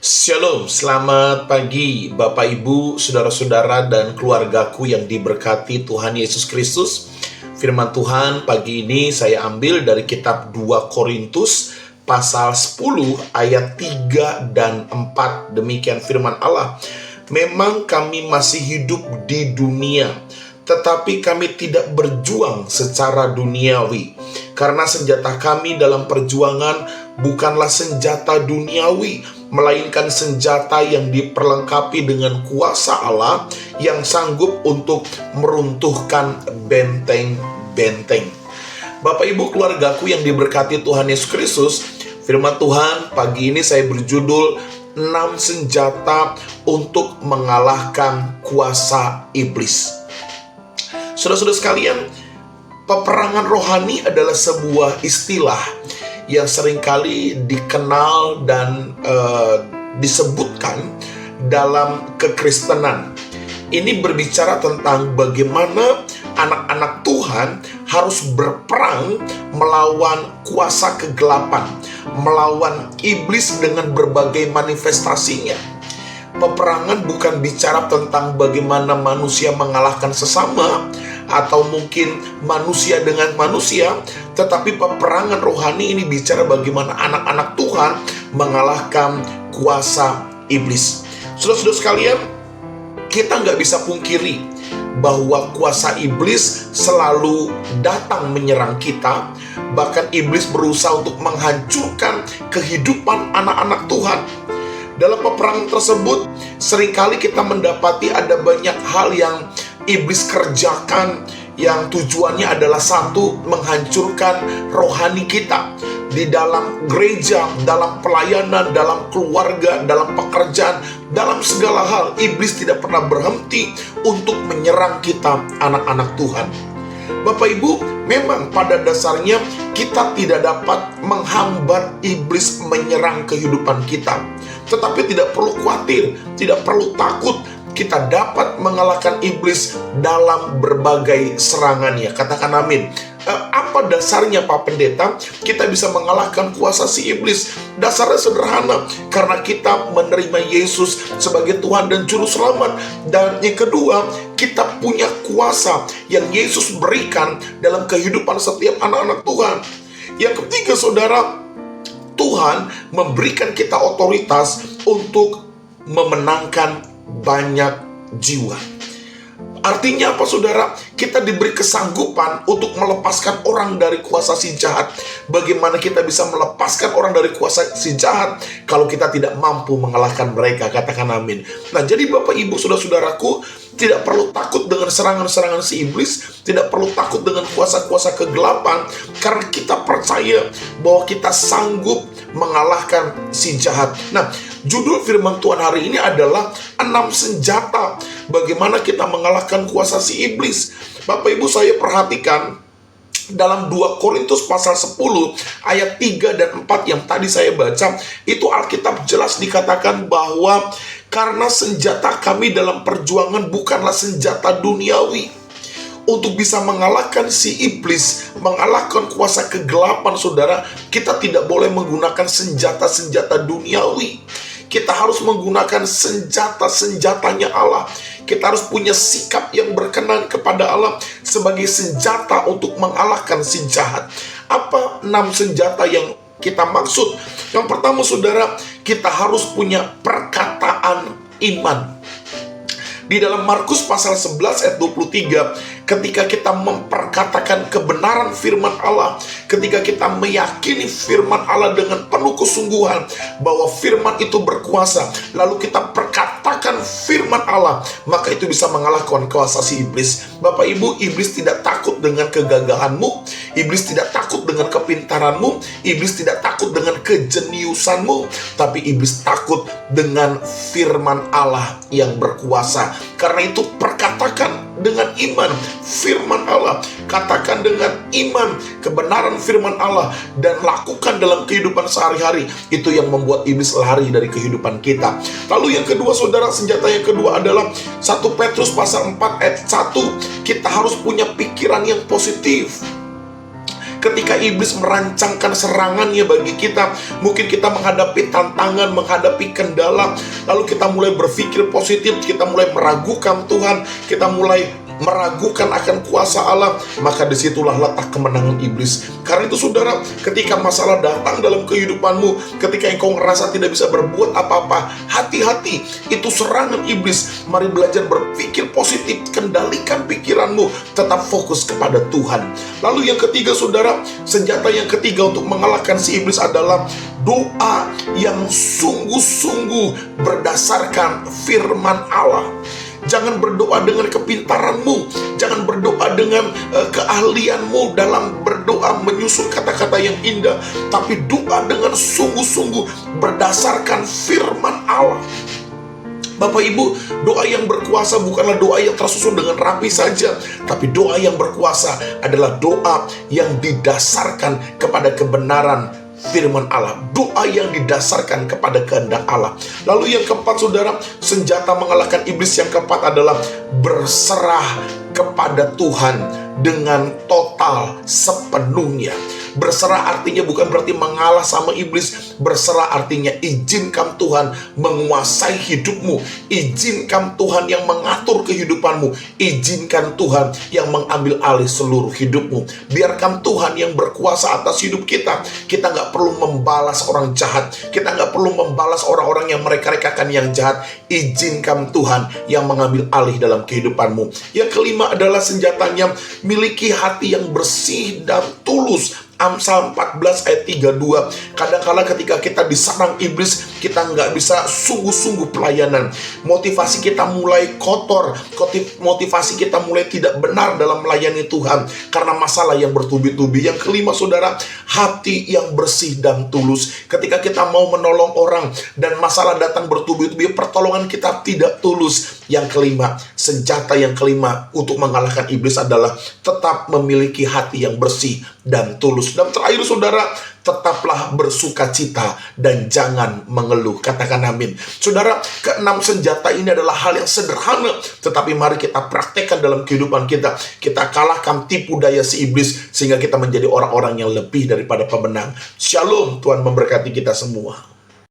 Shalom, selamat pagi Bapak Ibu, saudara-saudara dan keluargaku yang diberkati Tuhan Yesus Kristus. Firman Tuhan pagi ini saya ambil dari kitab 2 Korintus pasal 10 ayat 3 dan 4. Demikian firman Allah. Memang kami masih hidup di dunia, tetapi kami tidak berjuang secara duniawi. Karena senjata kami dalam perjuangan bukanlah senjata duniawi, melainkan senjata yang diperlengkapi dengan kuasa Allah yang sanggup untuk meruntuhkan benteng-benteng. Bapak Ibu keluargaku yang diberkati Tuhan Yesus Kristus, firman Tuhan pagi ini saya berjudul 6 senjata untuk mengalahkan kuasa iblis. Saudara-saudara sekalian, peperangan rohani adalah sebuah istilah yang seringkali dikenal dan disebutkan dalam kekristenan. Ini berbicara tentang bagaimana anak-anak Tuhan harus berperang melawan kuasa kegelapan, melawan iblis dengan berbagai manifestasinya. Peperangan bukan bicara tentang bagaimana manusia mengalahkan sesama atau mungkin manusia dengan manusia, tetapi peperangan rohani ini bicara bagaimana anak-anak Tuhan mengalahkan kuasa iblis. Saudara-saudara sekalian, kita nggak bisa pungkiri bahwa kuasa iblis selalu datang menyerang kita. Bahkan iblis berusaha untuk menghancurkan kehidupan anak-anak Tuhan. Dalam peperangan tersebut, seringkali kita mendapati ada banyak hal yang iblis kerjakan yang tujuannya adalah satu, menghancurkan rohani kita. Di dalam gereja, dalam pelayanan, dalam keluarga, dalam pekerjaan, dalam segala hal, iblis tidak pernah berhenti untuk menyerang kita, anak-anak Tuhan. Bapak Ibu, memang pada dasarnya kita tidak dapat menghambat iblis menyerang kehidupan kita. Tetapi tidak perlu khawatir, tidak perlu takut, kita dapat mengalahkan iblis dalam berbagai serangannya. Katakan amin. Apa dasarnya Pak Pendeta kita bisa mengalahkan kuasa si iblis? Dasarnya sederhana, karena kita menerima Yesus sebagai Tuhan dan Juru Selamat. Dan yang kedua, kita punya kuasa yang Yesus berikan dalam kehidupan setiap anak-anak Tuhan. Yang ketiga saudara, Tuhan memberikan kita otoritas untuk memenangkan banyak jiwa. Artinya apa saudara? Kita diberi kesanggupan untuk melepaskan orang dari kuasa si jahat. Bagaimana kita bisa melepaskan orang dari kuasa si jahat kalau kita tidak mampu mengalahkan mereka? Katakan amin. Nah, jadi Bapak Ibu saudara-saudaraku, tidak perlu takut dengan serangan-serangan si iblis, tidak perlu takut dengan kuasa-kuasa kegelapan, karena kita percaya bahwa kita sanggup mengalahkan si jahat. Nah, judul firman Tuhan hari ini adalah 6 senjata bagaimana kita mengalahkan kuasa si iblis. Bapak Ibu, saya perhatikan dalam 2 Korintus pasal 10 ayat 3 dan 4 yang tadi saya baca, itu Alkitab jelas dikatakan bahwa karena senjata kami dalam perjuangan bukanlah senjata duniawi. Untuk bisa mengalahkan si iblis, mengalahkan kuasa kegelapan saudara, kita tidak boleh menggunakan senjata-senjata duniawi. Kita harus menggunakan senjata-senjatanya Allah. Kita harus punya sikap yang berkenan kepada Allah sebagai senjata untuk mengalahkan si jahat. Apa 6 senjata yang kita maksud? Yang pertama saudara, kita harus punya perkataan iman. Di dalam Markus pasal 11 ayat 23, ketika kita memperkatakan kebenaran firman Allah, ketika kita meyakini firman Allah dengan penuh kesungguhan bahwa firman itu berkuasa, lalu kita perkatakan firman Allah, maka itu bisa mengalahkan kuasa si iblis. Bapak Ibu, iblis tidak takut dengan kegagahanmu, iblis tidak takut dengan kepintaranmu, iblis tidak takut dengan kejeniusanmu, tapi iblis takut dengan firman Allah yang berkuasa. Karena itu perkatakan dengan iman firman Allah, katakan dengan iman kebenaran firman Allah, dan lakukan dalam kehidupan sehari-hari. Itu yang membuat iblis lari dari kehidupan kita. Lalu yang kedua saudara, senjata yang kedua adalah 1 Petrus pasal 4 ayat 1. Kita harus punya pikiran yang positif. ketika iblis merancangkan serangannya bagi kita, mungkin kita menghadapi tantangan, menghadapi kendala, lalu kita mulai berpikir positif, kita mulai meragukan Tuhan, kita mulai meragukan akan kuasa Allah, maka disitulah letak kemenangan iblis. Karena itu saudara, ketika masalah datang dalam kehidupanmu, ketika engkau ngerasa tidak bisa berbuat apa-apa, hati-hati, itu serangan iblis. Mari belajar berpikir positif, kendalikan pikiranmu, tetap fokus kepada Tuhan. Lalu yang ketiga saudara, senjata yang ketiga untuk mengalahkan si iblis adalah doa yang sungguh-sungguh berdasarkan firman Allah. Jangan berdoa dengan kepintaranmu, jangan berdoa dengan keahlianmu dalam berdoa menyusun kata-kata yang indah, tapi doa dengan sungguh-sungguh berdasarkan firman Allah. Bapak Ibu, doa yang berkuasa bukanlah doa yang tersusun dengan rapi saja, tapi doa yang berkuasa adalah doa yang didasarkan kepada kebenaran firman Allah, doa yang didasarkan kepada kehendak Allah. Lalu yang keempat saudara, senjata mengalahkan iblis yang keempat adalah berserah kepada Tuhan dengan total sepenuhnya. Berserah artinya bukan berarti mengalah sama iblis. Berserah artinya izinkan Tuhan menguasai hidupmu, izinkan Tuhan yang mengatur kehidupanmu, izinkan Tuhan yang mengambil alih seluruh hidupmu. Biarkan Tuhan yang berkuasa atas hidup kita. Kita nggak perlu membalas orang jahat, kita nggak perlu membalas orang-orang yang mereka-rekakan yang jahat. Izinkan Tuhan yang mengambil alih dalam kehidupanmu. Yang kelima adalah senjatanya, miliki hati yang bersih dan tulus. Amsal 14 ayat 32. Kadang-kala ketika kita diserang iblis, kita nggak bisa sungguh-sungguh pelayanan. Motivasi kita mulai kotor, motivasi kita mulai tidak benar dalam melayani Tuhan karena masalah yang bertubi-tubi. Yang kelima saudara, hati yang bersih dan tulus. Ketika kita mau menolong orang dan masalah datang bertubi-tubi, pertolongan kita tidak tulus. Yang kelima, senjata yang kelima untuk mengalahkan iblis adalah tetap memiliki hati yang bersih dan tulus. Dan terakhir saudara, tetaplah bersuka cita dan jangan mengeluh. Katakan amin. Saudara, keenam senjata ini adalah hal yang sederhana, tetapi mari kita praktekkan dalam kehidupan kita. Kita kalahkan tipu daya si iblis sehingga kita menjadi orang-orang yang lebih daripada pemenang. Shalom, Tuhan memberkati kita semua.